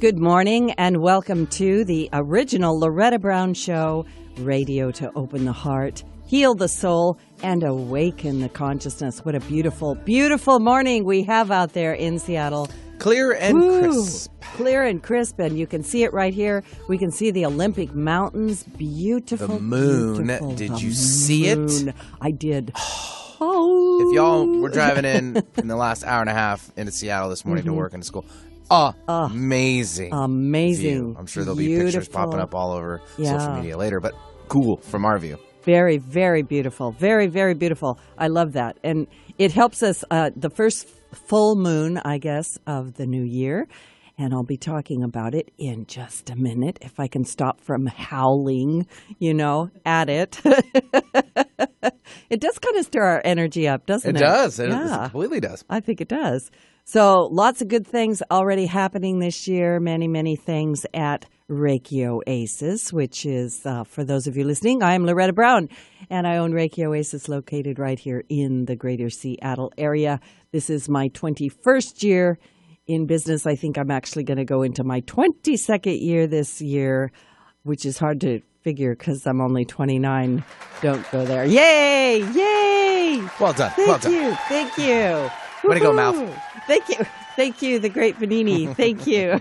Good morning and welcome to the original Loretta Brown Show, radio to open the heart, heal the soul, and awaken the consciousness. What a beautiful, beautiful morning we have out there in Seattle. Clear and crisp. Clear and crisp, and you can see it right here. We can see the Olympic Mountains. Beautiful. The moon. Beautiful. Did you see it? I did. If y'all were driving in the last hour and a half into Seattle this morning to work and to school, amazing. View. I'm sure there'll be pictures popping up all over social media later, but cool from our view. Very, very beautiful. Very, very beautiful. I love that. And it helps us, the first full moon, I guess, of the new year. And I'll be talking about it in just a minute, if I can stop from howling, at it. It does kind of stir our energy up, doesn't it? It does. It completely does. I think it does. So lots of good things already happening this year. Many, many things at Reiki Oasis, which is, for those of you listening, I am Loretta Brown, and I own Reiki Oasis located right here in the greater Seattle area. This is my 21st year in business. I think I'm actually going to go into my 22nd year this year, which is hard to figure because I'm only 29. Don't go there. Yay! Yay! Well done. Thank you. Way to go, Mouth. Thank you, the great Panini. Thank you.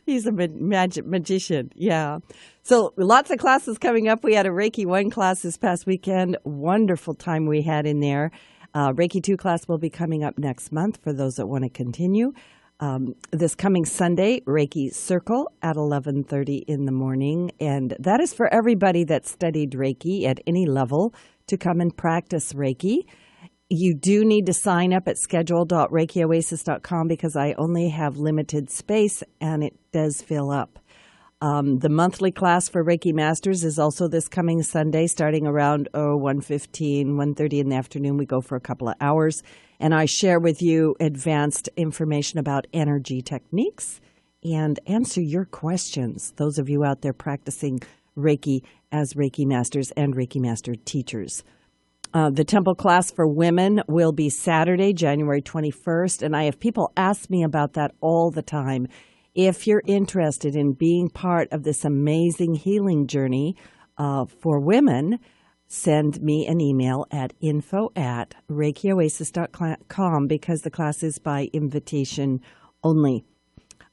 He's a magician. Yeah. So lots of classes coming up. We had a Reiki 1 class this past weekend. Wonderful time we had in there. Reiki 2 class will be coming up next month for those that want to continue. This coming Sunday, Reiki Circle at 11:30 in the morning. And that is for everybody that studied Reiki at any level to come and practice Reiki. You do need to sign up at schedule.reikioasis.com because I only have limited space and it does fill up. The monthly class for Reiki Masters is also this coming Sunday, starting around 1:15, 1:30 in the afternoon. We go for a couple of hours, and I share with you advanced information about energy techniques and answer your questions, those of you out there practicing Reiki as Reiki Masters and Reiki Master teachers. The temple class for women will be Saturday, January 21st, and I have people ask me about that all the time. If you're interested in being part of this amazing healing journey for women, send me an email at info@reikioasis.com because the class is by invitation only.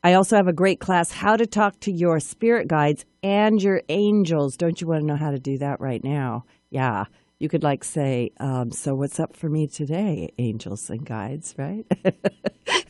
I also have a great class, How to Talk to Your Spirit Guides and Your Angels. Don't you want to know how to do that right now? Yeah. You could say, so what's up for me today, angels and guides, right?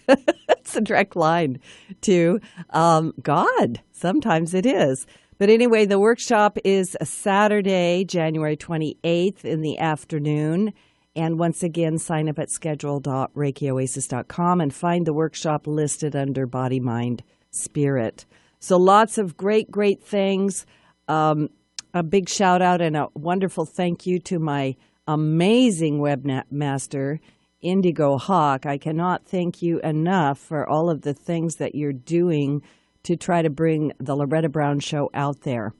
It's a direct line to God. Sometimes it is. But anyway, the workshop is Saturday, January 28th in the afternoon. And once again, sign up at schedule.reikioasis.com and find the workshop listed under Body, Mind, Spirit. So lots of great, great things. A big shout out and a wonderful thank you to my amazing webmaster, Indigo Hawk. I cannot thank you enough for all of the things that you're doing to try to bring the Loretta Brown Show out there.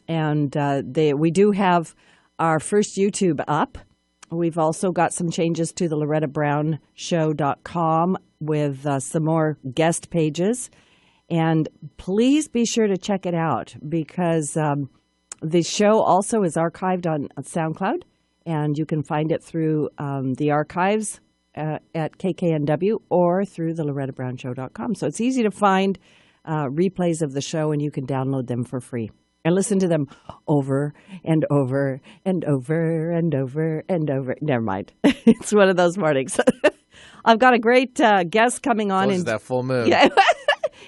And we do have our first YouTube up. We've also got some changes to the LorettaBrownShow.com with some more guest pages. And please be sure to check it out because the show also is archived on SoundCloud, and you can find it through the archives at KKNW or through the LorettaBrownShow.com. So it's easy to find replays of the show, and you can download them for free and listen to them over and over and over and over and over. Never mind. It's one of those mornings. I've got a great guest coming on. Close that full moon. Yeah.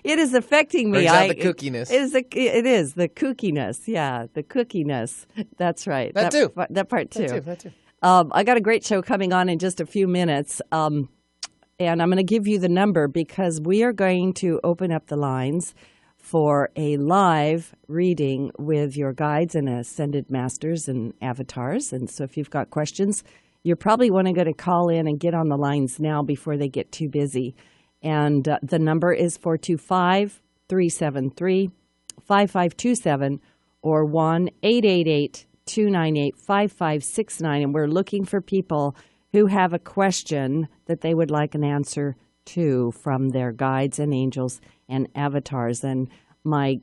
It is affecting me. Brings out the kookiness. It is the kookiness. Yeah, the kookiness. That's right. That too. That part too. That too. I got a great show coming on in just a few minutes, and I'm going to give you the number because we are going to open up the lines for a live reading with your guides and ascended masters and avatars. And so if you've got questions, you're probably going to call in and get on the lines now before they get too busy. And the number is 425-373-5527 or 1-888-298-5569. And we're looking for people who have a question that they would like an answer to from their guides and angels and avatars. And my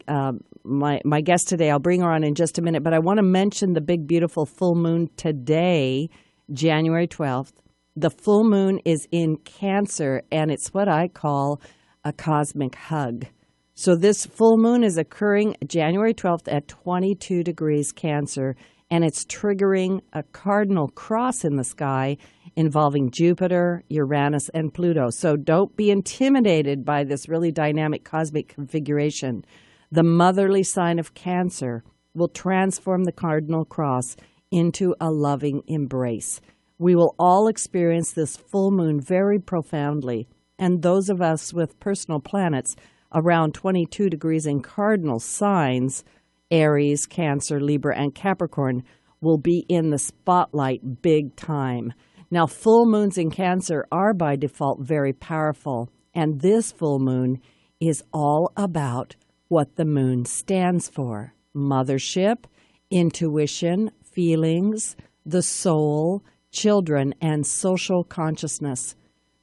guest today, I'll bring her on in just a minute, but I want to mention the big, beautiful full moon today, January 12th. The full moon is in Cancer, and it's what I call a cosmic hug. So this full moon is occurring January 12th at 22 degrees Cancer, and it's triggering a cardinal cross in the sky involving Jupiter, Uranus, and Pluto. So don't be intimidated by this really dynamic cosmic configuration. The motherly sign of Cancer will transform the cardinal cross into a loving embrace. We will all experience this full moon very profoundly, and those of us with personal planets around 22 degrees in cardinal signs, Aries, Cancer, Libra, and Capricorn, will be in the spotlight big time. Now, full moons in Cancer are by default very powerful, and this full moon is all about what the moon stands for: mothership, intuition, feelings, the soul, children, and social consciousness.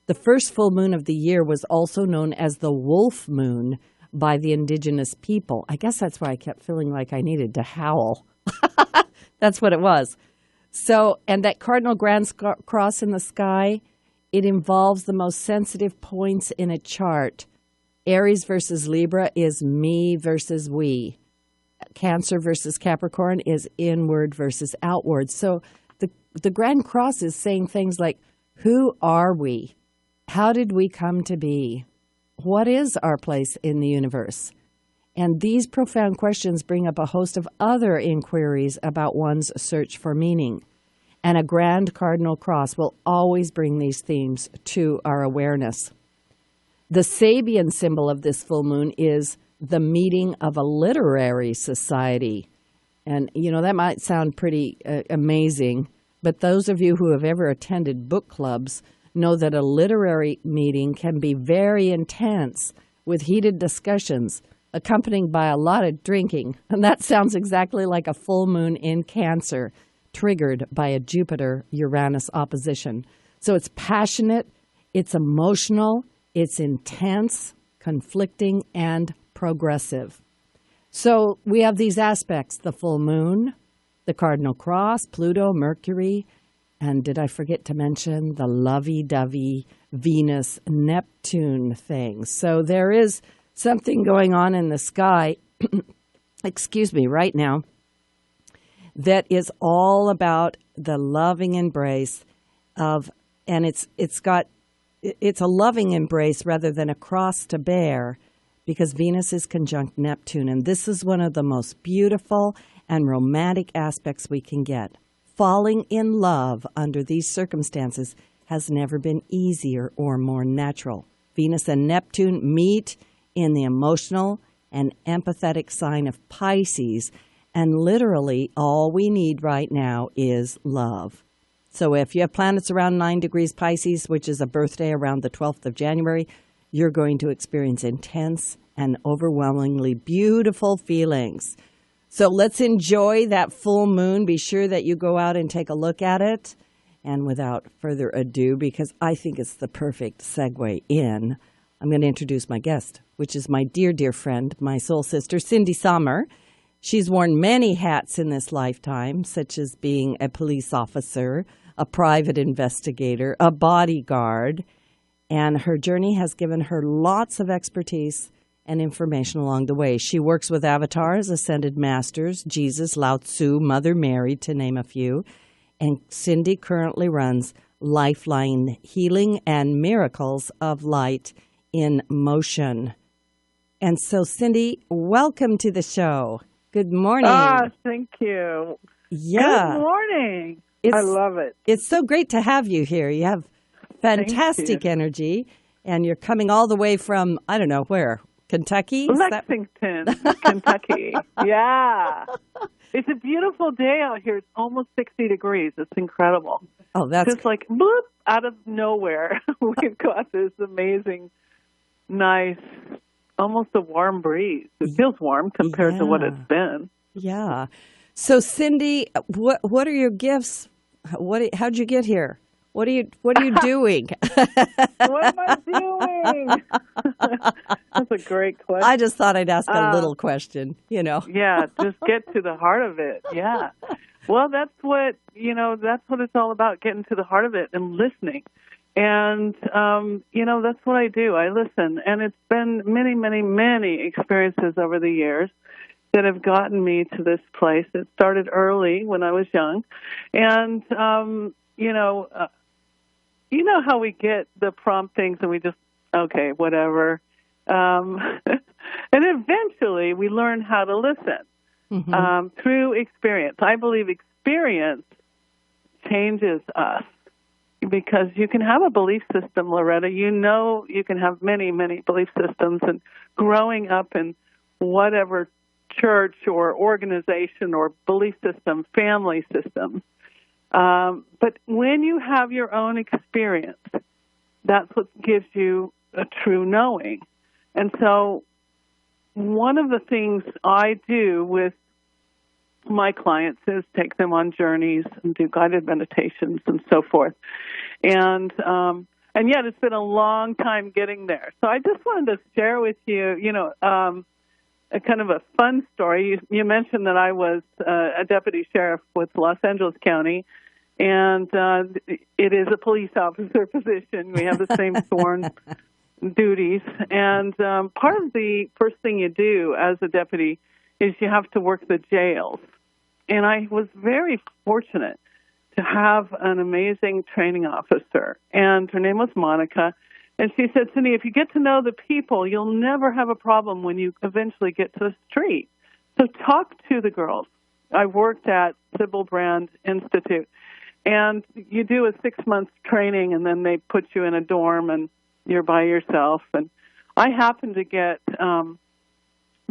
The first full moon of the year was also known as the wolf moon by the indigenous people. I guess that's why I kept feeling like I needed to howl. That's what it was. So, and that cardinal grand cross in the sky, it involves the most sensitive points in a chart. Aries versus Libra is me versus we. Cancer versus Capricorn is inward versus outward. So the grand cross is saying things like, who are we? How did we come to be? What is our place in the universe? And these profound questions bring up a host of other inquiries about one's search for meaning. And a grand cardinal cross will always bring these themes to our awareness. The Sabian symbol of this full moon is the meeting of a literary society. And, you know, that might sound pretty amazing, but those of you who have ever attended book clubs know that a literary meeting can be very intense with heated discussions accompanied by a lot of drinking. And that sounds exactly like a full moon in Cancer, triggered by a Jupiter-Uranus opposition. So it's passionate, it's emotional, it's intense, conflicting, and progressive. So we have these aspects: the full moon, the cardinal cross, Pluto, Mercury, and did I forget to mention the lovey-dovey Venus-Neptune thing? So there is something going on in the sky, excuse me, right now, that is all about the loving embrace of, and it's a loving embrace rather than a cross to bear, because Venus is conjunct Neptune, and this is one of the most beautiful and romantic aspects we can get. Falling in love under these circumstances has never been easier or more natural. Venus and Neptune meet in the emotional and empathetic sign of Pisces, and literally all we need right now is love. So if you have planets around 9 degrees Pisces, which is a birthday around the 12th of January, you're going to experience intense and overwhelmingly beautiful feelings. So let's enjoy that full moon. Be sure that you go out and take a look at it. And without further ado, because I think it's the perfect segue in, I'm going to introduce my guest, which is my dear, dear friend, my soul sister, Cindy Sommer. She's worn many hats in this lifetime, such as being a police officer, a private investigator, a bodyguard, and her journey has given her lots of expertise and information along the way. She works with avatars, ascended masters, Jesus, Lao Tzu, Mother Mary, to name a few. And Cindy currently runs Lifeline, Healing and Miracles of Light in Motion. And so, Cindy, welcome to the show. Good morning. Thank you. Yeah. Good morning. I love it. It's so great to have you here. You have fantastic energy, and you're coming all the way from, I don't know, where? Kentucky? Lexington, Kentucky. Yeah. It's a beautiful day out here. It's almost 60 degrees. It's incredible. Oh, that's just like bloop, out of nowhere. We've got this amazing, nice, almost a warm breeze. It feels warm compared to what it's been. Yeah. So, Cindy, what are your gifts? How'd you get here? What are you doing? What am I doing? That's a great question. I just thought I'd ask a little question, Yeah, just get to the heart of it. Yeah. Well, that's what it's all about, getting to the heart of it and listening. And, that's what I do. I listen. And it's been many, many, many experiences over the years that have gotten me to this place. It started early when I was young. And, you know how we get the promptings and we just, okay, whatever. And eventually we learn how to listen through experience. I believe experience changes us, because you can have a belief system, Loretta. You can have many, many belief systems, and growing up in whatever church or organization or belief system, family system. But when you have your own experience, that's what gives you a true knowing. And so one of the things I do with my clients is take them on journeys and do guided meditations and so forth. And yet it's been a long time getting there. So I just wanted to share with you, a kind of a fun story. You mentioned that I was a deputy sheriff with Los Angeles County, and it is a police officer position. We have the same sworn duties. And part of the first thing you do as a deputy is you have to work the jails. And I was very fortunate to have an amazing training officer, and her name was Monica. And she said, Cindy, if you get to know the people, you'll never have a problem when you eventually get to the street. So talk to the girls. I worked at Sybil Brand Institute, and you do a 6-month training, and then they put you in a dorm, and you're by yourself. And I happened to get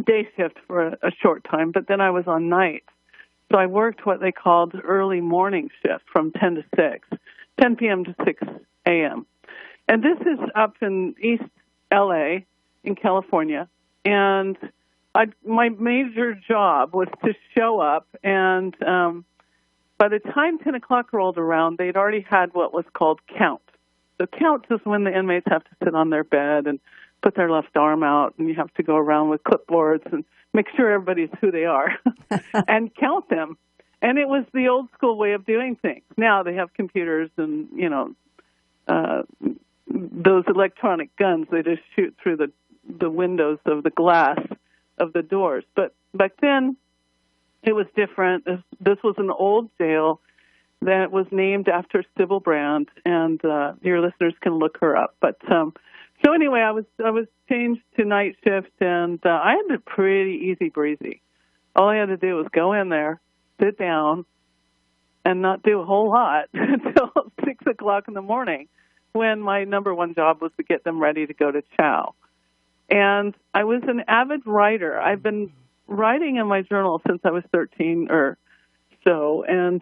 day shift for a short time, but then I was on nights. So I worked what they called early morning shift from 10 p.m. to 6 a.m. And this is up in East L.A. in California. And my major job was to show up, and by the time 10 o'clock rolled around, they'd already had what was called count. So count is when the inmates have to sit on their bed and put their left arm out, and you have to go around with clipboards and make sure everybody's who they are and count them. And it was the old school way of doing things. Now they have computers and, those electronic guns. They just shoot through the windows of the glass of the doors. But back then, it was different. This was an old jail that was named after Sybil Brand, and your listeners can look her up. But so anyway, I was changed to night shift, and I had it pretty easy breezy. All I had to do was go in there, sit down, and not do a whole lot until 6 o'clock in the morning, when my number one job was to get them ready to go to chow. And I was an avid writer. I've been writing in my journal since I was 13 or so, and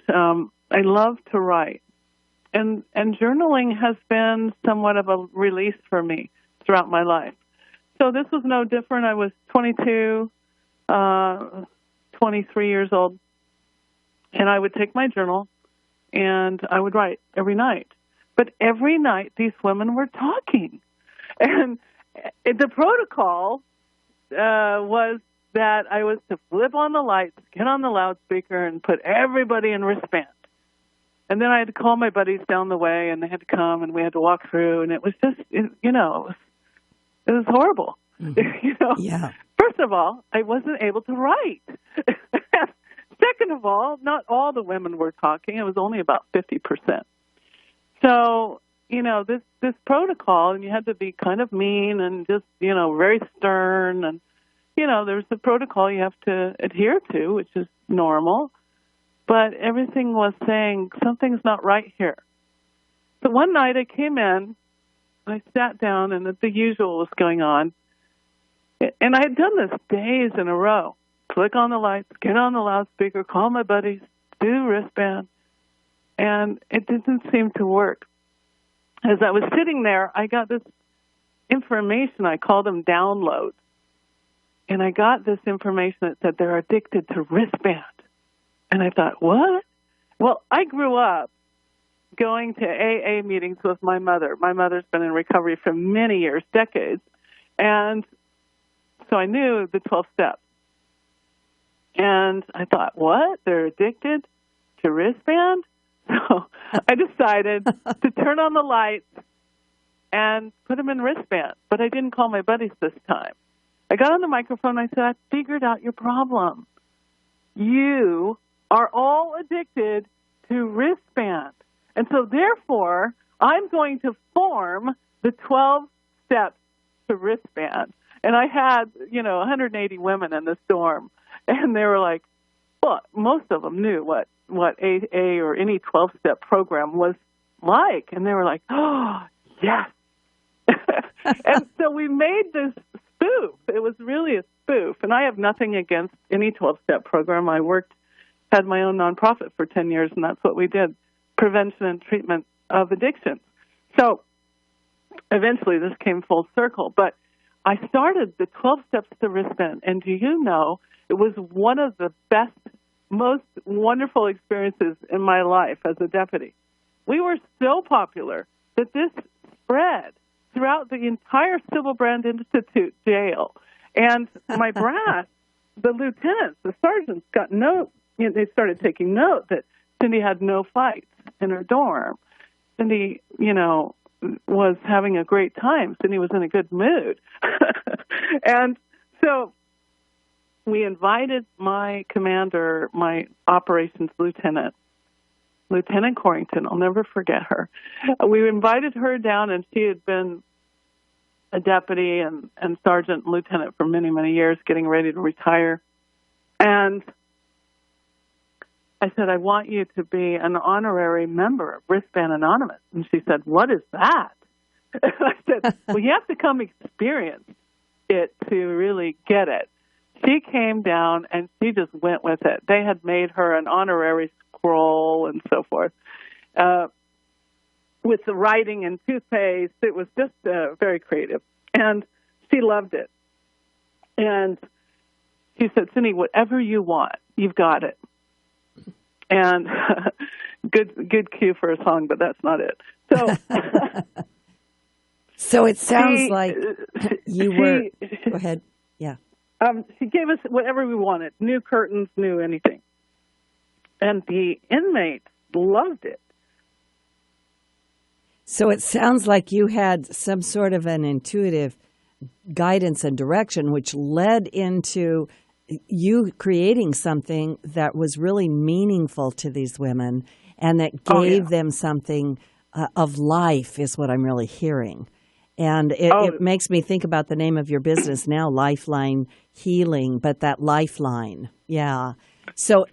I love to write. And journaling has been somewhat of a release for me throughout my life. So this was no different. I was 22, 23 years old, and I would take my journal, and I would write every night. But every night, these women were talking. And the protocol was that I was to flip on the lights, get on the loudspeaker, and put everybody in wristband. And then I had to call my buddies down the way, and they had to come, and we had to walk through, and it was just, it was horrible. Mm-hmm. Yeah. First of all, I wasn't able to write. Second of all, not all the women were talking. It was only about 50%. So, this protocol, and you had to be kind of mean and just, very stern, and, there's the protocol you have to adhere to, which is normal. But everything was saying, something's not right here. So one night I came in, I sat down, and the usual was going on. And I had done this days in a row. Click on the lights, get on the loudspeaker, call my buddies, do wristband. And it didn't seem to work. As I was sitting there, I got this information. I called them downloads. And I got this information that said they're addicted to wristband. And I thought, what? Well, I grew up going to AA meetings with my mother. My mother's been in recovery for many years, decades. And so I knew the 12 steps. And I thought, what? They're addicted to wristband? So I decided to turn on the lights and put them in wristbands. But I didn't call my buddies this time. I got on the microphone and I said, I figured out your problem. You are all addicted to wristband. And so therefore, I'm going to form the 12 steps to wristband. And I had, 180 women in this dorm. And they were like, well, most of them knew what AA or any 12-step program was like. And they were like, oh, yes. And so we made this spoof. It was really a spoof. And I have nothing against any 12-step program. I had my own nonprofit for 10 years, and that's what we did, prevention and treatment of addictions. So eventually this came full circle. But I started the 12 steps to wristband, and do you know, it was one of the best, most wonderful experiences in my life as a deputy. We were so popular that this spread throughout the entire Civil Brand Institute jail. And my brass, the lieutenants, the sergeants got note. They started taking note that Cindy had no fights in her dorm. Cindy, was having a great time. Cindy was in a good mood. And so we invited my commander, my operations lieutenant, Lieutenant Corrington. I'll never forget her. We invited her down, and she had been a deputy and sergeant and lieutenant for many, many years, getting ready to retire. And I said, I want you to be an honorary member of Wristband Anonymous. And she said, what is that? And I said, well, you have to come experience it to really get it. She came down and she just went with it. They had made her an honorary scroll and so forth. With the writing and toothpaste, it was just very creative. And she loved it. And she said, Cindy, whatever you want, you've got it. And good cue for a song, but that's not it. So, so it sounds like you were. Go ahead. Yeah. She gave us whatever we wanted: new curtains, new anything, and the inmates loved it. So it sounds like you had some sort of an intuitive guidance and direction, which led into you creating something that was really meaningful to these women and that gave them something of life is what I'm really hearing. And it makes me think about the name of your business now, Lifeline Healing, but that lifeline. Yeah. So,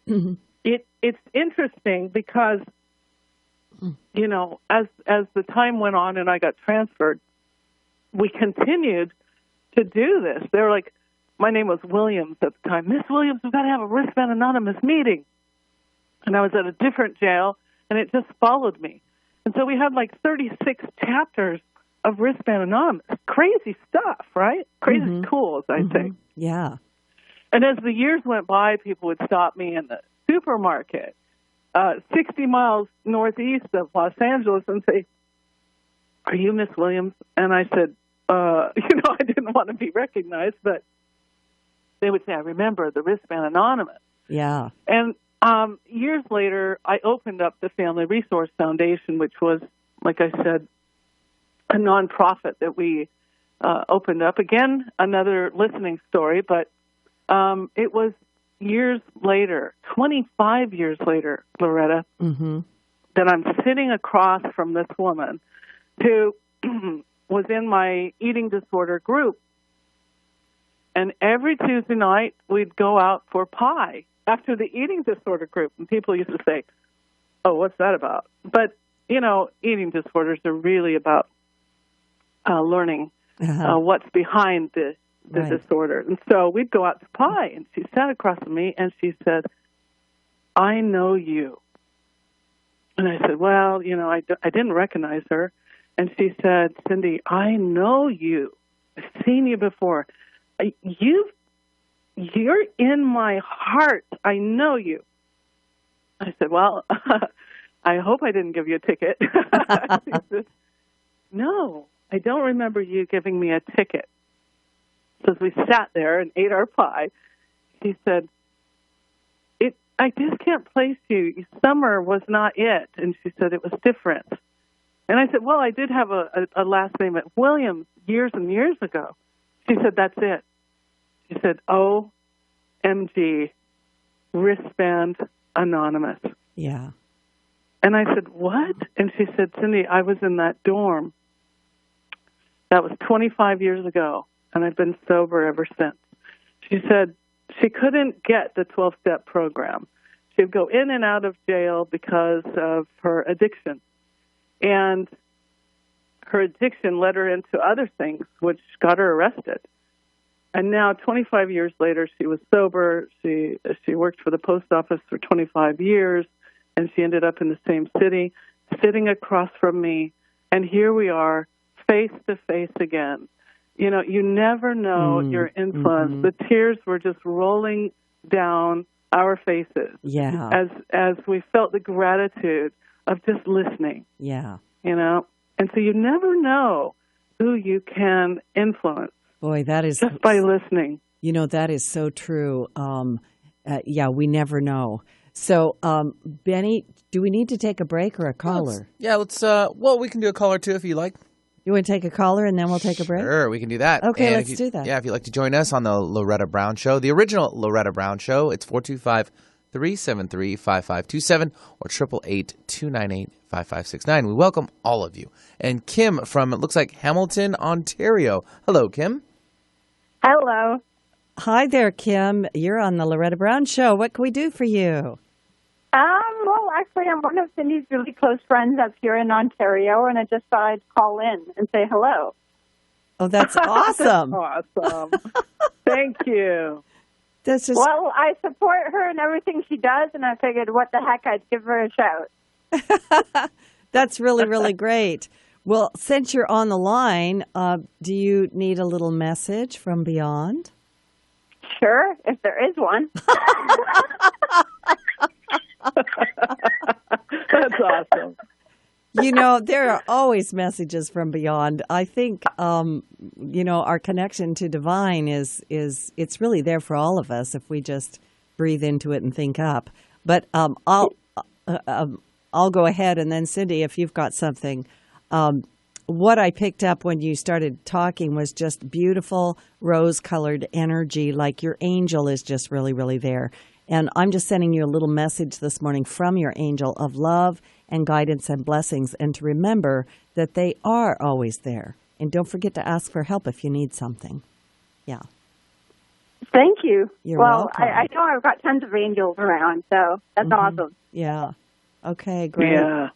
It's interesting because, as the time went on and I got transferred, we continued to do this. They were like, my name was Williams at the time. Miss Williams, we've got to have a Wristband Anonymous meeting. And I was at a different jail, and it just followed me. And so we had like 36 chapters of Wristband Anonymous. Crazy stuff, right? Crazy cool, as I say. Yeah. And as the years went by, people would stop me in the supermarket 60 miles northeast of Los Angeles and say, are you Miss Williams? And I said, I didn't want to be recognized, but they would say, I remember the Wristband Anonymous. Yeah. And years later, I opened up the Family Resource Foundation, which was, like I said, a nonprofit that we opened up. Again, another listening story, but it was years later, 25 years later, Loretta, that I'm sitting across from this woman who was in my eating disorder group. And every Tuesday night, we'd go out for pie after the eating disorder group. And people used to say, oh, what's that about? But, eating disorders are really about learning what's behind the disorder. And so we'd go out to pie, and she sat across from me, and she said, I know you. And I said, well, I didn't recognize her. And she said, Cindy, I know you. I've seen you before. You're in my heart. I know you. I said, well, I hope I didn't give you a ticket. She said, no, I don't remember you giving me a ticket. So as we sat there and ate our pie, she said, I just can't place you. Sommer was not it. And she said it was different. And I said, well, I did have a last name at Williams years and years ago. She said, that's it. She said, OMG, wristband anonymous. Yeah. And I said, what? And she said, Cindy, I was in that dorm. That was 25 years ago, and I've been sober ever since. She said she couldn't get the 12-step program. She would go in and out of jail because of her addiction. And her addiction led her into other things, which got her arrested. And now, 25 years later, she was sober. She worked for the post office for 25 years, and she ended up in the same city, sitting across from me. And here we are, face to face again. You know, you never know your influence. Mm-hmm. The tears were just rolling down our faces. Yeah. As we felt the gratitude of just listening. Yeah. You know, and so you never know who you can influence. Boy, that is just by listening. You know, that is so true. Yeah, we never know. So, Benny, do we need to take a break or a caller? Let's well, we can do a caller too if you like. You want to take a caller and then we'll take a break? Sure, we can do that. Okay, and let's do that. Yeah, if you'd like to join us on the Loretta Brown Show, the original Loretta Brown Show, it's 425-373-5527 or 888-298-5569. We welcome all of you. And Kim from, it looks like Hamilton, Ontario. Hello, Kim. Hello. Hi there, Kim. You're on the Loretta Brown Show. What can we do for you? Well, actually, I'm one of Cindy's really close friends up here in Ontario, and I just thought I'd call in and say hello. Oh, that's awesome. Awesome. Thank you. This is... Well, I support her in everything she does, and I figured, what the heck, I'd give her a shout. That's really, really great. Well, since you're on the line, do you need a little message from beyond? Sure, if there is one. That's awesome. You know, there are always messages from beyond. I think, you know, our connection to divine is it's really there for all of us if we just breathe into it and think up. But I'll go ahead, and then Cindy, if you've got something. What I picked up when you started talking was just beautiful rose-colored energy, like your angel is just really, really there. And I'm just sending you a little message this morning from your angel of love and guidance and blessings, and to remember that they are always there. And don't forget to ask for help if you need something. Yeah. Thank you. You're welcome. I know I've got tons of angels around, so that's awesome. Yeah. Okay, great. Yeah.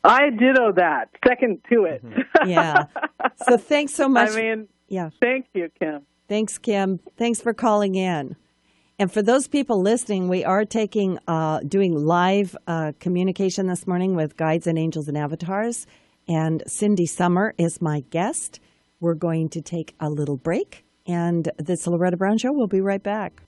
I ditto that. Second to it. Yeah. So thanks so much. I mean, yeah. Thank you, Kim. Thanks, Kim. Thanks for calling in. And for those people listening, we are doing live communication this morning with guides and angels and avatars. And Cindy Sommer is my guest. We're going to take a little break. And this Loretta Brown Show. We'll be right back.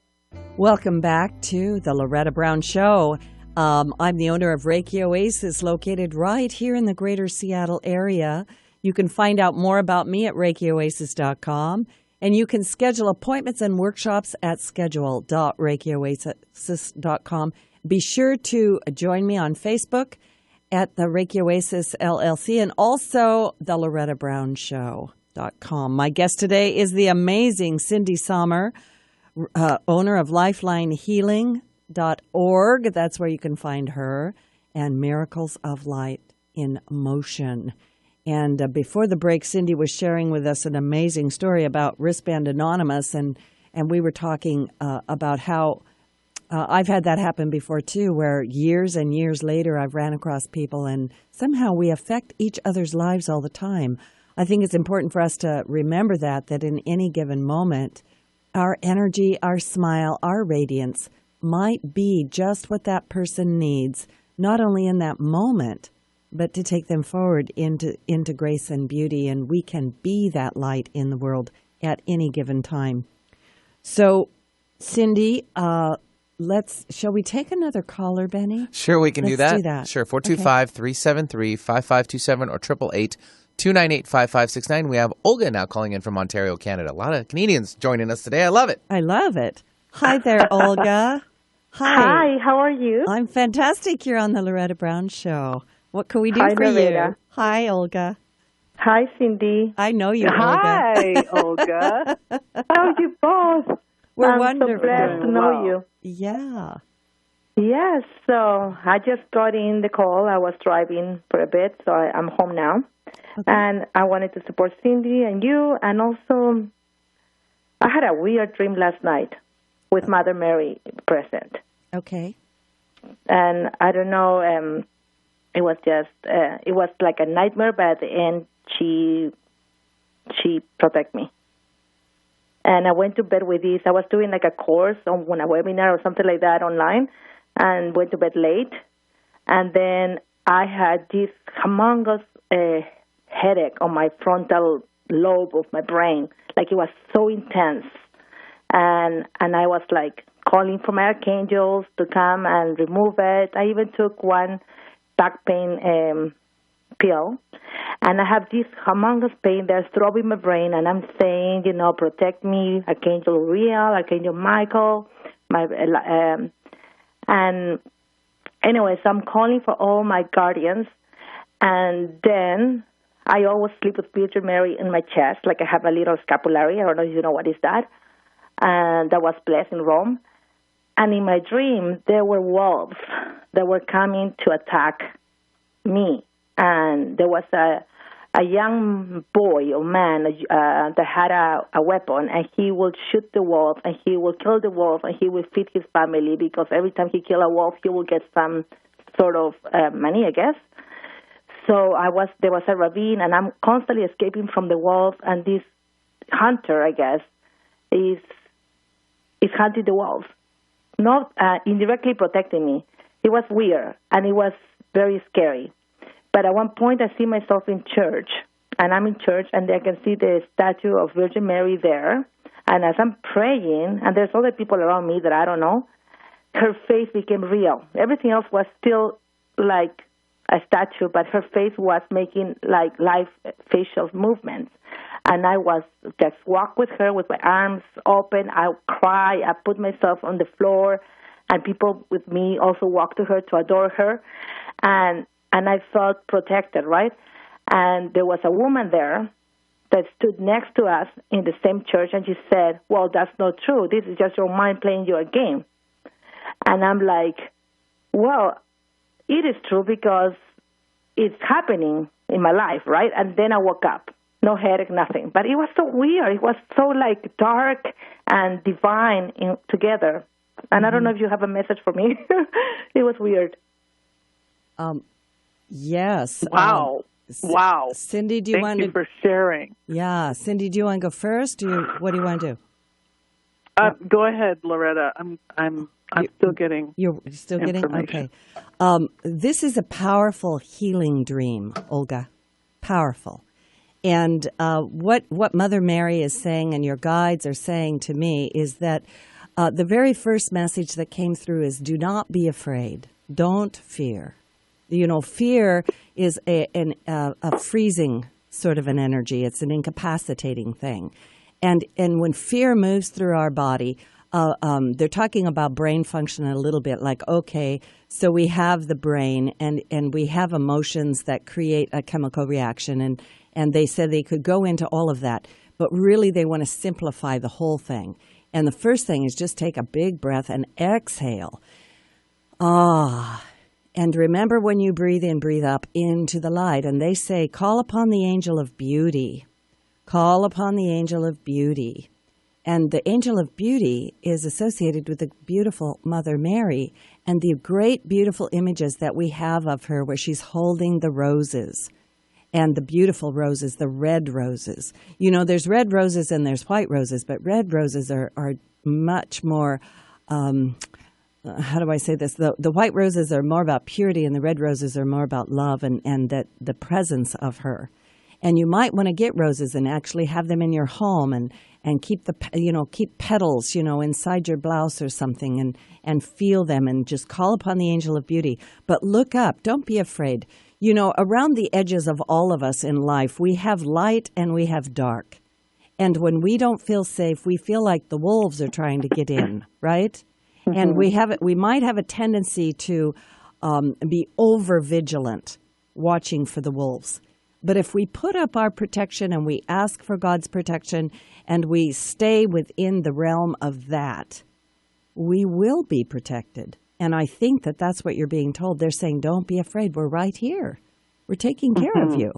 Welcome back to the Loretta Brown Show. I'm the owner of Reiki Oasis, located right here in the greater Seattle area. You can find out more about me at ReikiOasis.com. And you can schedule appointments and workshops at schedule.ReikiOasis.com. Be sure to join me on Facebook at the Reiki Oasis LLC and also the LorettaBrownShow.com. My guest today is the amazing Cindy Sommer, owner of Lifeline Healing.org. That's where you can find her, and Miracles of Light in Motion. And before the break, Cindy was sharing with us an amazing story about Wristband Anonymous, and we were talking about how I've had that happen before too, where years and years later I've ran across people and somehow we affect each other's lives all the time. I think it's important for us to remember that in any given moment, our energy, our smile, our radiance might be just what that person needs, not only in that moment, but to take them forward into grace and beauty, and we can be that light in the world at any given time. So, Cindy, shall we take another caller, Benny? Sure, we can do that. Do that. Sure, 425-373-5527 or 888-298-5569. We have Olga now calling in from Ontario, Canada. A lot of Canadians joining us today. I love it. I love it. Hi there, Olga. Hi, how are you? I'm fantastic. You're on the Loretta Brown Show. What can we do for Loretta. you? Hi, Olga. Hi, Cindy. I know you, Olga. Hi, Olga. How are you both? We're I'm wonderful. so glad to know you. Yeah. Yes, so I just got in the call. I was driving for a bit, so I'm home now. Okay. And I wanted to support Cindy and you. And also, I had a weird dream last night with Mother Mary present. Okay. And I don't know, it was like a nightmare, but at the end, she protected me. And I went to bed with this. I was doing like a course on a webinar or something like that online, and went to bed late. And then I had this humongous headache on my frontal lobe of my brain. Like it was so intense. And I was like calling for my archangels to come and remove it. I even took one back pain pill. And I have this humongous pain that's throbbing my brain, and I'm saying, protect me, Archangel Uriel, Archangel Michael, and anyway, so I'm calling for all my guardians, and then I always sleep with Virgin Mary in my chest, like I have a little scapulary. I don't know if you know what is that, and that was blessed in Rome. And in my dream, there were wolves that were coming to attack me. And there was a young boy or man that had a weapon, and he would shoot the wolf, and he would kill the wolf, and he would feed his family, because every time he killed a wolf, he would get some sort of money, I guess. So there was a ravine, and I'm constantly escaping from the wolf, and this hunter, I guess, is hunting the wolf, not indirectly protecting me. It was weird, and it was very scary. But at one point, I see myself in church, and I'm in church, and I can see the statue of Virgin Mary there. And as I'm praying, and there's other people around me that I don't know, her face became real. Everything else was still like a statue, but her face was making like live facial movements. And I was just walk with her with my arms open. I cry. I put myself on the floor, and people with me also walk to her to adore her. And I felt protected, right? And there was a woman there that stood next to us in the same church, and she said, well, that's not true. This is just your mind playing you a game. And I'm like, well, it is true because it's happening in my life, right? And then I woke up. No headache, nothing. But it was so weird. It was so like dark and divine together. And I don't know if you have a message for me. It was weird. Yes. Wow. Wow. Cindy, do you want to... Thank you for sharing. Yeah. Cindy, do you want to go first? What do you want to do? Go ahead, Loretta. I'm still getting... You're still getting? Okay. This is a powerful healing dream, Olga. Powerful. And what Mother Mary is saying and your guides are saying to me is that the very first message that came through is do not be afraid. Don't fear. Fear is a freezing sort of an energy. It's an incapacitating thing. And when fear moves through our body, they're talking about brain function a little bit, like, okay, so we have the brain and we have emotions that create a chemical reaction. And they said they could go into all of that, but really they want to simplify the whole thing. And the first thing is just take a big breath and exhale. And remember when you breathe in, breathe up into the light. And they say, call upon the angel of beauty. Call upon the angel of beauty. And the angel of beauty is associated with the beautiful Mother Mary and the great, beautiful images that we have of her where she's holding the roses. And the beautiful roses, the red roses. There's red roses and there's white roses, but red roses are much more... how do I say this? The white roses are more about purity and the red roses are more about love and that the presence of her. And you might want to get roses and actually have them in your home and keep petals, inside your blouse or something and feel them and just call upon the angel of beauty. But look up. Don't be afraid. Around the edges of all of us in life, we have light and we have dark. And when we don't feel safe, we feel like the wolves are trying to get in, right? Mm-hmm. And we might have a tendency to be over vigilant, watching for the wolves. But if we put up our protection and we ask for God's protection and we stay within the realm of that, we will be protected. And I think that that's what you're being told. They're saying, don't be afraid. We're right here. We're taking care of you.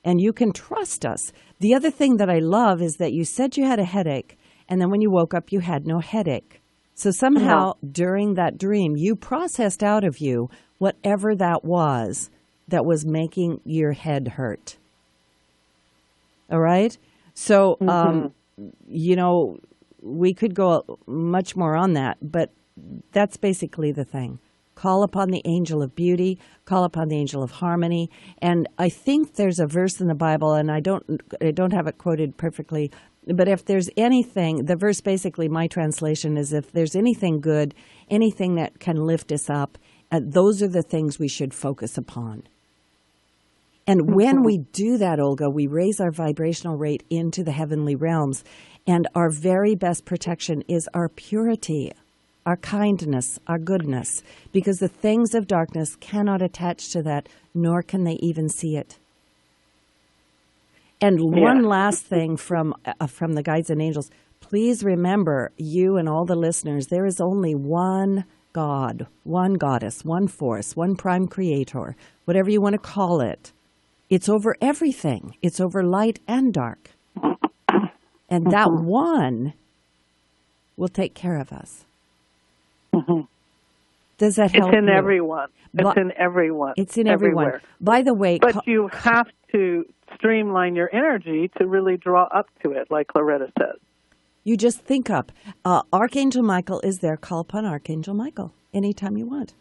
And you can trust us. The other thing that I love is that you said you had a headache, and then when you woke up, you had no headache. So somehow during that dream, you processed out of you whatever that was making your head hurt. All right? So, we could go much more on that, but that's basically the thing. Call upon the angel of beauty, call upon the angel of harmony. And I think there's a verse in the Bible, and I don't have it quoted perfectly, but if there's anything, the verse basically, my translation is, if there's anything good, anything that can lift us up, those are the things we should focus upon. And when we do that, Olga, we raise our vibrational rate into the heavenly realms. And our very best protection is our purity, our kindness, our goodness, because the things of darkness cannot attach to that, nor can they even see it. And one last thing from the guides and angels, please remember, you and all the listeners, there is only one God, one goddess, one force, one prime creator, whatever you want to call it. It's over everything. It's over light and dark. And that one will take care of us. Does that help? It's in you? Everyone. It's in everyone. It's in everyone. Everywhere. By the way, but you have to streamline your energy to really draw up to it, like Loretta says. You just think up. Archangel Michael is there. Call upon Archangel Michael anytime you want.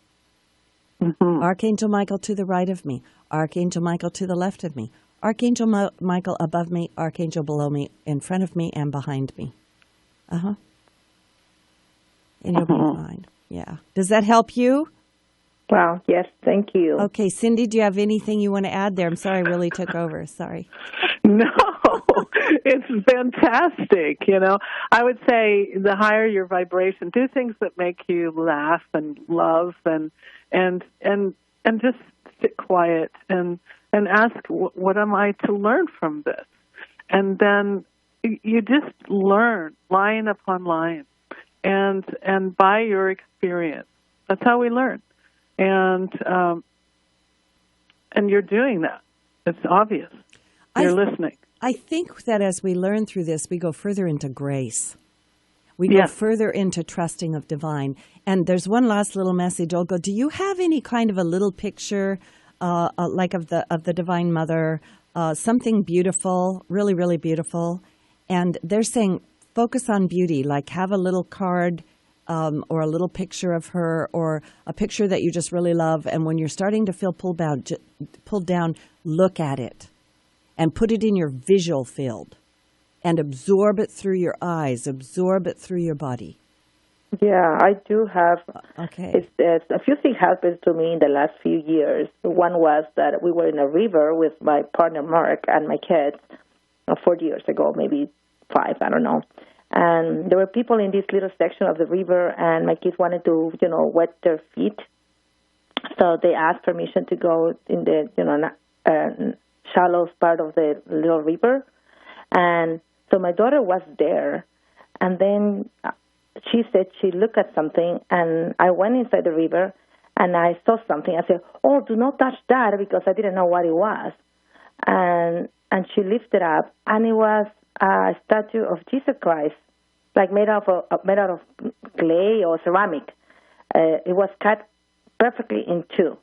Archangel Michael to the right of me. Archangel Michael to the left of me. Archangel Michael above me. Archangel below me. In front of me and behind me. And you'll be fine. Yeah. Does that help you? Wow. Yes. Thank you. Okay. Cindy, do you have anything you want to add there? I'm sorry I really took over. Sorry. No, it's fantastic. I would say the higher your vibration, do things that make you laugh and love and just sit quiet and ask, what am I to learn from this? And then you just learn line upon line and by your experience. That's how we learn. And you're doing that. It's obvious. You're listening. I think that as we learn through this, we go further into grace. We go further into trusting of divine. And there's one last little message, Olga. Do you have any kind of a little picture, like of the Divine Mother, something beautiful, really, really beautiful? And they're saying, focus on beauty, like have a little card or a little picture of her or a picture that you just really love. And when you're starting to feel pulled down, look at it and put it in your visual field and absorb it through your eyes, absorb it through your body. Yeah, I do have. Okay. It's a few things happened to me in the last few years. One was that we were in a river with my partner Mark and my kids 4 years ago, maybe 5, I don't know. And there were people in this little section of the river, and my kids wanted to, wet their feet. So they asked permission to go in the, shallow part of the little river. And so my daughter was there, and then she said she looked at something, and I went inside the river, and I saw something. I said, "Oh, do not touch that," because I didn't know what it was. And she lifted up, and it was a statue of Jesus Christ, like made out of clay or ceramic. It was cut perfectly in two.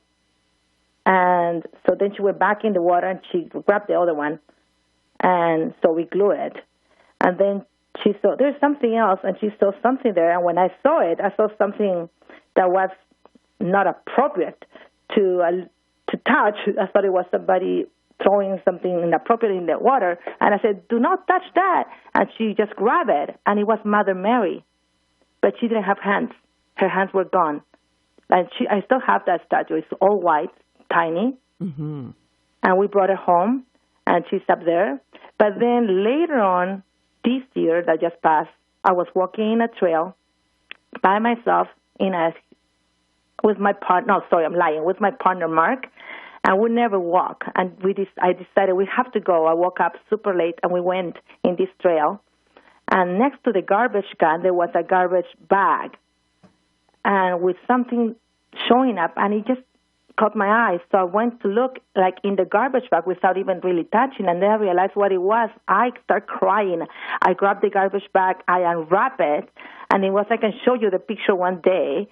And so then she went back in the water, and she grabbed the other one, and so we glue it. And then she saw there's something else, and she saw something there. And when I saw it, I saw something that was not appropriate to touch. I thought it was somebody throwing something inappropriate in the water. And I said, do not touch that. And she just grabbed it, and it was Mother Mary. But she didn't have hands. Her hands were gone. And I still have that statue. It's all white, tiny. Mm-hmm. And we brought her home, and she's up there. But then later on, this year that just passed, I was walking in a trail by myself with my partner. No, sorry, I'm lying. With my partner, Mark. And we never walk. And I decided we have to go. I woke up super late, and we went in this trail. And next to the garbage can, there was a garbage bag, and with something showing up, and it just caught my eye. So I went to look, like, in the garbage bag without even really touching, and then I realized what it was. I started crying. I grabbed the garbage bag, I unwrapped it, and it was, I can show you the picture one day.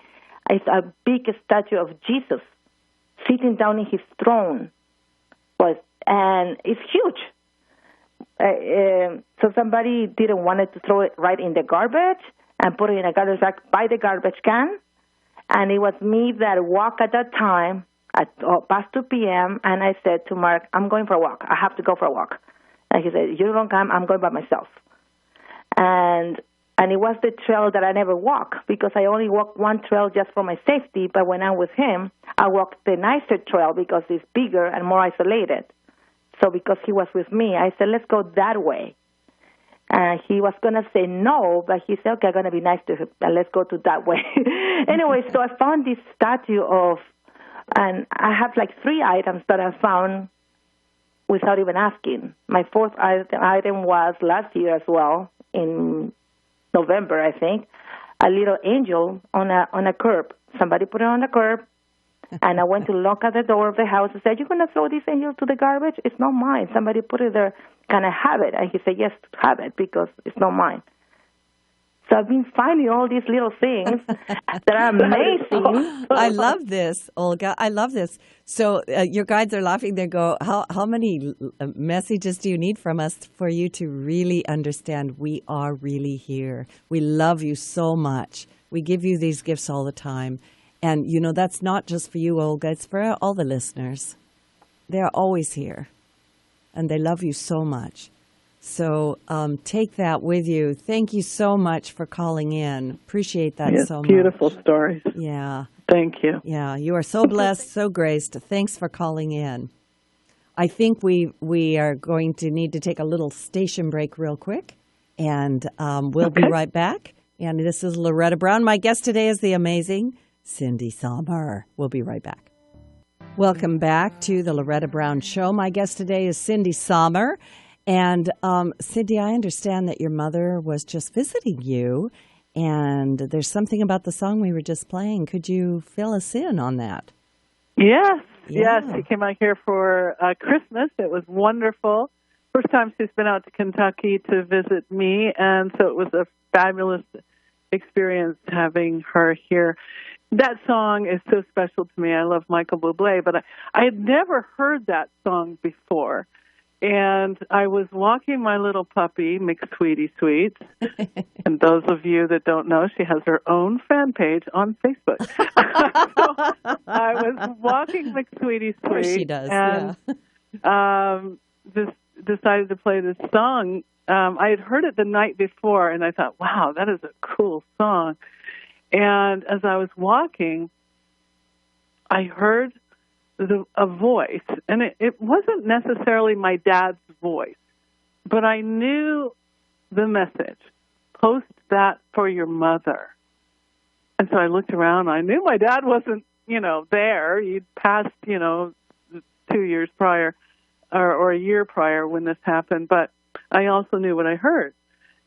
It's a big statue of Jesus sitting down in his throne, and it's huge. So somebody didn't want to throw it right in the garbage and put it in a garbage bag by the garbage can. And it was me that walked at that time at past 2 p.m. And I said to Mark, I'm going for a walk. I have to go for a walk. And he said, you don't come, I'm going by myself. And it was the trail that I never walk, because I only walk one trail just for my safety. But when I'm with him, I walk the nicer trail because it's bigger and more isolated. So because he was with me, I said, let's go that way. And he was going to say no, but he said, okay, I'm going to be nice to him, and let's go to that way. Anyway, so I found this statue and I have like 3 items that I found without even asking. My 4th item was last year as well, in November, I think, a little angel on a curb. Somebody put it on the curb. And I went to knock at the door of the house and said, you're going to throw this angel to the garbage? It's not mine. Somebody put it there. Can I have it? And he said, yes, have it, because it's not mine. So I've been finding all these little things that are amazing. I love this, Olga. I love this. So your guides are laughing. They go, how many messages do you need from us for you to really understand we are really here? We love you so much. We give you these gifts all the time. And, you know, that's not just for you, Olga. It's for all the listeners. They're always here. And they love you so much. So take that with you. Thank you so much for calling in. Appreciate that so much. Beautiful stories. Yeah. Thank you. Yeah, you are so blessed, so graced. Thanks for calling in. I think we are going to need to take a little station break real quick. And we'll be right back. And this is Loretta Brown. My guest today is the amazing Cindy Sommer. We'll be right back. Welcome back to the Loretta Brown Show. My guest today is Cindy Sommer. And Cindy, I understand that your mother was just visiting you, and there's something about the song we were just playing. Could you fill us in on that? Yes. She came out here for Christmas. It was wonderful. First time she's been out to Kentucky to visit me, and so it was a fabulous experience having her here. That song is so special to me. I love Michael Bublé, but I had never heard that song before. And I was walking my little puppy, McSweetie Sweets. And those of you that don't know, she has her own fan page on Facebook. So I was walking McSweetie Sweets. Of course she does, and decided to play this song. I had heard it the night before, and I thought, wow, that is a cool song. And as I was walking, I heard a voice, and it wasn't necessarily my dad's voice, but I knew the message, post that for your mother. And so I looked around, I knew my dad wasn't, there. He'd passed, 2 years prior, or a year prior when this happened, but I also knew what I heard,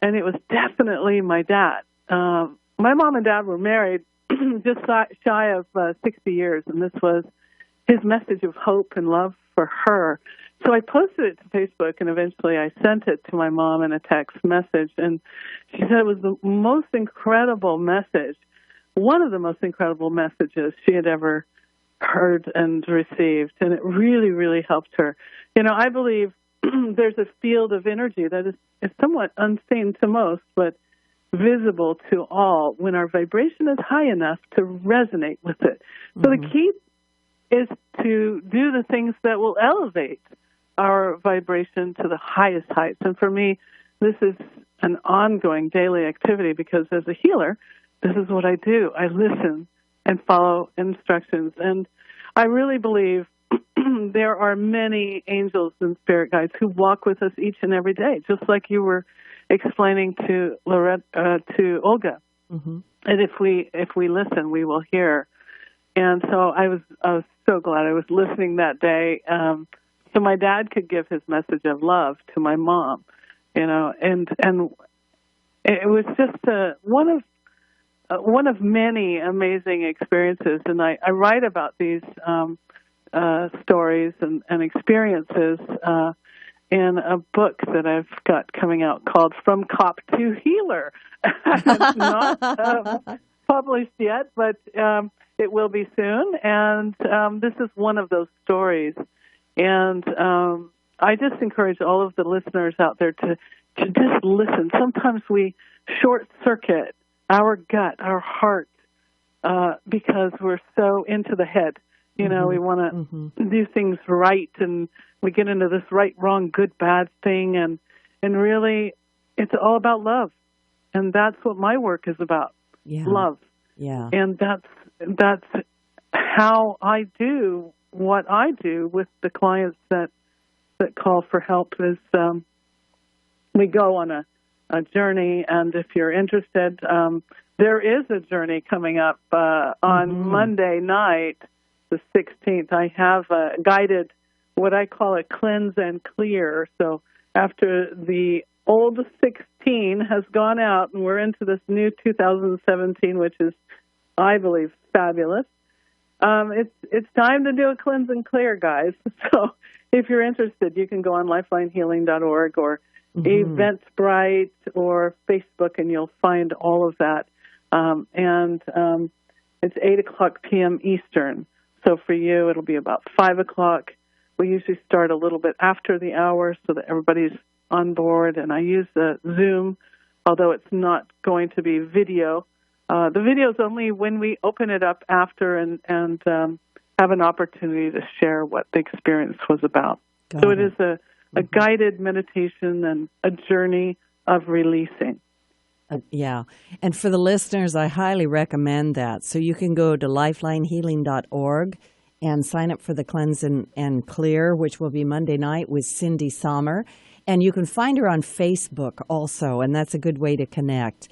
and it was definitely my dad. My mom and dad were married just shy of 60 years, and this was his message of hope and love for her. So I posted it to Facebook, and eventually I sent it to my mom in a text message, and she said it was the most incredible message, one of the most incredible messages she had ever heard and received, and it really, really helped her. I believe there's a field of energy that is somewhat unseen to most, but visible to all when our vibration is high enough to resonate with it. So the key is to do the things that will elevate our vibration to the highest heights. And for me, this is an ongoing daily activity because as a healer, this is what I do. I listen and follow instructions. And I really believe there are many angels and spirit guides who walk with us each and every day, just like you were explaining to Olga. Mm-hmm. And if we listen, we will hear. And so I was so glad I was listening that day, so my dad could give his message of love to my mom, and it was just one of many amazing experiences. And I write about these stories and experiences in a book that I've got coming out called From Cop to Healer. It's not published yet, but it will be soon. And this is one of those stories. And I just encourage all of the listeners out there to just listen. Sometimes we short-circuit our gut, our heart, because we're so into the head. We want to do things right, and we get into this right, wrong, good, bad thing, and really it's all about love. And that's what my work is about, love. Yeah. And that's how I do what I do with the clients that call for help is we go on a journey, and if you're interested, there is a journey coming up on Monday night, the 16th. I have guided what I call a cleanse and clear. So after the old 16 has gone out and we're into this new 2017, which is, I believe, fabulous. It's time to do a cleanse and clear, guys. So if you're interested, you can go on lifelinehealing.org or Eventbrite or Facebook, and you'll find all of that. It's 8 o'clock p.m. Eastern. So for you, it'll be about 5 o'clock. We usually start a little bit after the hour so that everybody's on board. And I use the Zoom, although it's not going to be video. The video is only when we open it up after and have an opportunity to share what the experience was about. So it is a guided meditation and a journey of releasing. Yeah. And for the listeners, I highly recommend that. So you can go to lifelinehealing.org and sign up for the Cleanse and Clear, which will be Monday night with Cindy Sommer. And you can find her on Facebook also, and that's a good way to connect.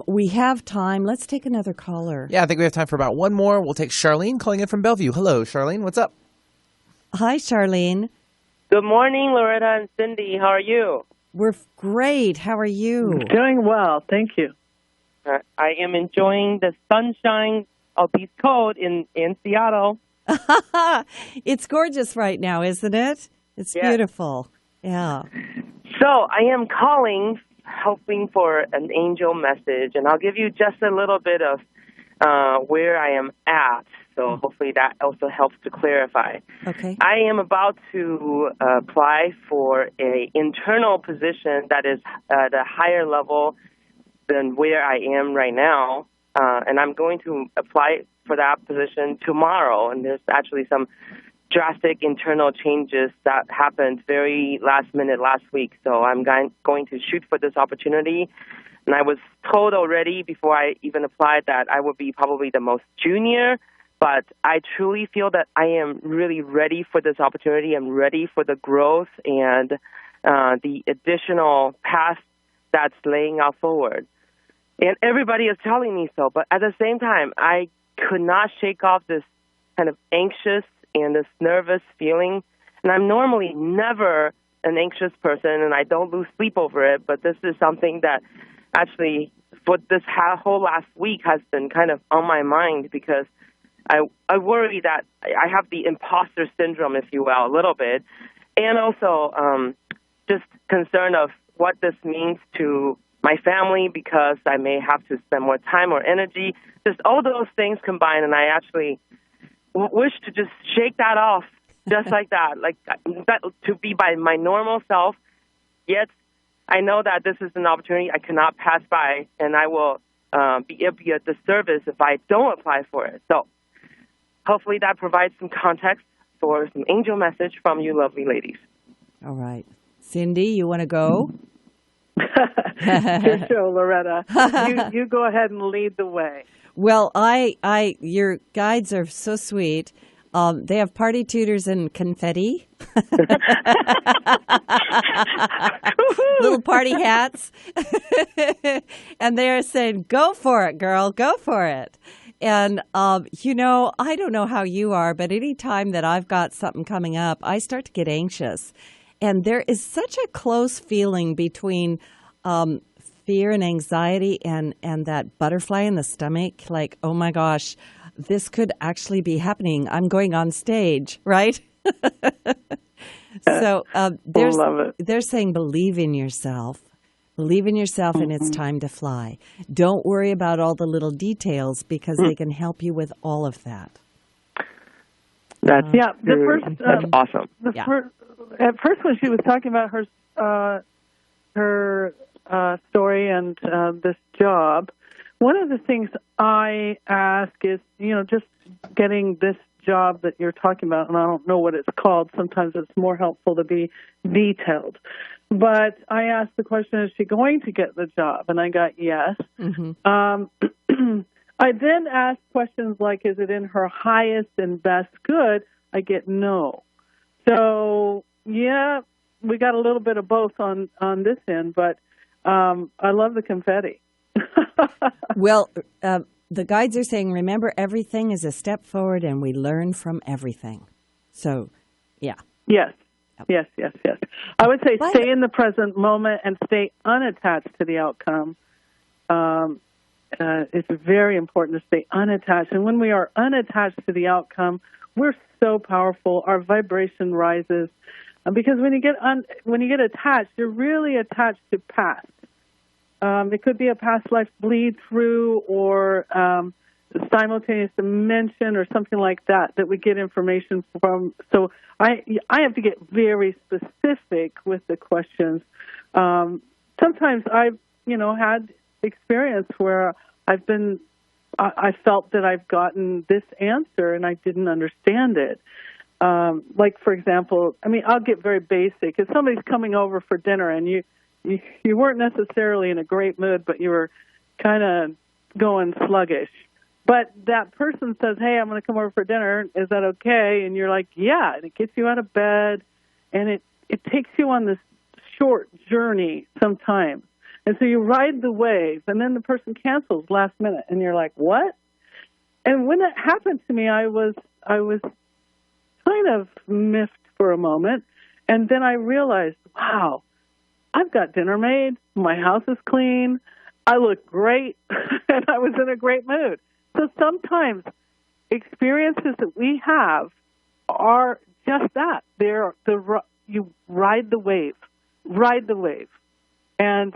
We have time. Let's take another caller. Yeah, I think we have time for about one more. We'll take Charlene calling in from Bellevue. Hello, Charlene. What's up? Hi, Charlene. Good morning, Loretta and Cindy. How are you? We're great. How are you? Doing well. Thank you. I am enjoying the sunshine of the East Coast in Seattle. It's gorgeous right now, isn't it? It's beautiful. Yeah. So I am calling, hoping for an angel message, and I'll give you just a little bit of where I am at. So hopefully that also helps to clarify. Okay. I am about to apply for an internal position that is at a higher level than where I am right now, and I'm going to apply for that position tomorrow. And there's actually some drastic internal changes that happened very last minute last week. So I'm going to shoot for this opportunity. And I was told already before I even applied that I would be probably the most junior, but I truly feel that I am really ready for this opportunity. I'm ready for the growth and the additional path that's laying out forward. And everybody is telling me so, but at the same time, I could not shake off this kind of anxious and this nervous feeling. And I'm normally never an anxious person, and I don't lose sleep over it, but this is something that actually for this whole last week has been kind of on my mind because I worry that I have the imposter syndrome, if you will, a little bit, and also just concern of what this means to my family because I may have to spend more time or energy. Just all those things combined, and I actually wish to just shake that off just like that, to be by my normal self, yet I know that this is an opportunity I cannot pass by, and I will be a disservice if I don't apply for it. So hopefully that provides some context for some angel message from you lovely ladies. All right. Cindy, you want to go? Your show, Loretta. You go ahead and lead the way. Well, your guides are so sweet. They have party tutors and confetti, little party hats, and they are saying, "Go for it, girl, go for it." And I don't know how you are, but any time that I've got something coming up, I start to get anxious, and there is such a close feeling between fear and anxiety and that butterfly in the stomach, like, oh my gosh, this could actually be happening. I'm going on stage, right? So they're saying believe in yourself. Believe in yourself, and it's time to fly. Don't worry about all the little details because they can help you with all of that. That's that's awesome. At first, when she was talking about her story and this job, one of the things I ask is, just getting this job that you're talking about, and I don't know what it's called. Sometimes it's more helpful to be detailed. But I asked the question, is she going to get the job? And I got yes. Mm-hmm. I then asked questions like, is it in her highest and best good? I get no. So, yeah, we got a little bit of both on this end, but I love the confetti. Well, the guides are saying, remember, everything is a step forward and we learn from everything. So, yeah. Yes. Yes. I would say stay in the present moment and stay unattached to the outcome. It's very important to stay unattached. And when we are unattached to the outcome, we're so powerful. Our vibration rises. Because when you get attached, you're really attached to past. It could be a past life bleed through or simultaneous dimension or something like that we get information from. So I have to get very specific with the questions. Sometimes I've had experience where I felt that I've gotten this answer and I didn't understand it. Like, for example, I'll get very basic. If somebody's coming over for dinner and you weren't necessarily in a great mood, but you were kind of going sluggish. But that person says, hey, I'm going to come over for dinner. Is that okay? And you're like, yeah. And it gets you out of bed, and it takes you on this short journey sometimes. And so you ride the wave, and then the person cancels last minute, and you're like, what? And when that happened to me, I was kind of miffed for a moment, and then I realized, wow, I've got dinner made, my house is clean, I look great, and I was in a great mood. So sometimes experiences that we have are just that. You ride the wave, and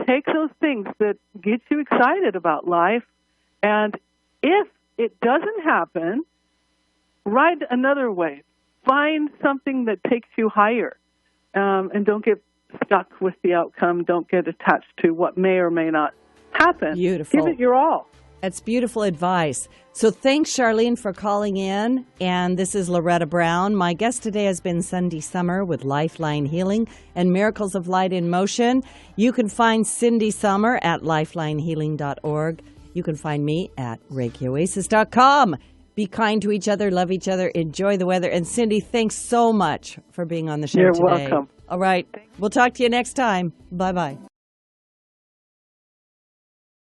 take those things that get you excited about life, and if it doesn't happen, ride another wave. Find something that takes you higher, and don't get stuck with the outcome. Don't get attached to what may or may not happen. Beautiful. Give it your all. That's beautiful advice. So thanks, Charlene, for calling in. And this is Loretta Brown. My guest today has been Cindy Sommer with Lifeline Healing and Miracles of Light in Motion. You can find Cindy Sommer at lifelinehealing.org. You can find me at ReikiOasis.com. Be kind to each other, love each other, enjoy the weather. And Cindy, thanks so much for being on the show today. You're welcome. All right. We'll talk to you next time. Bye-bye.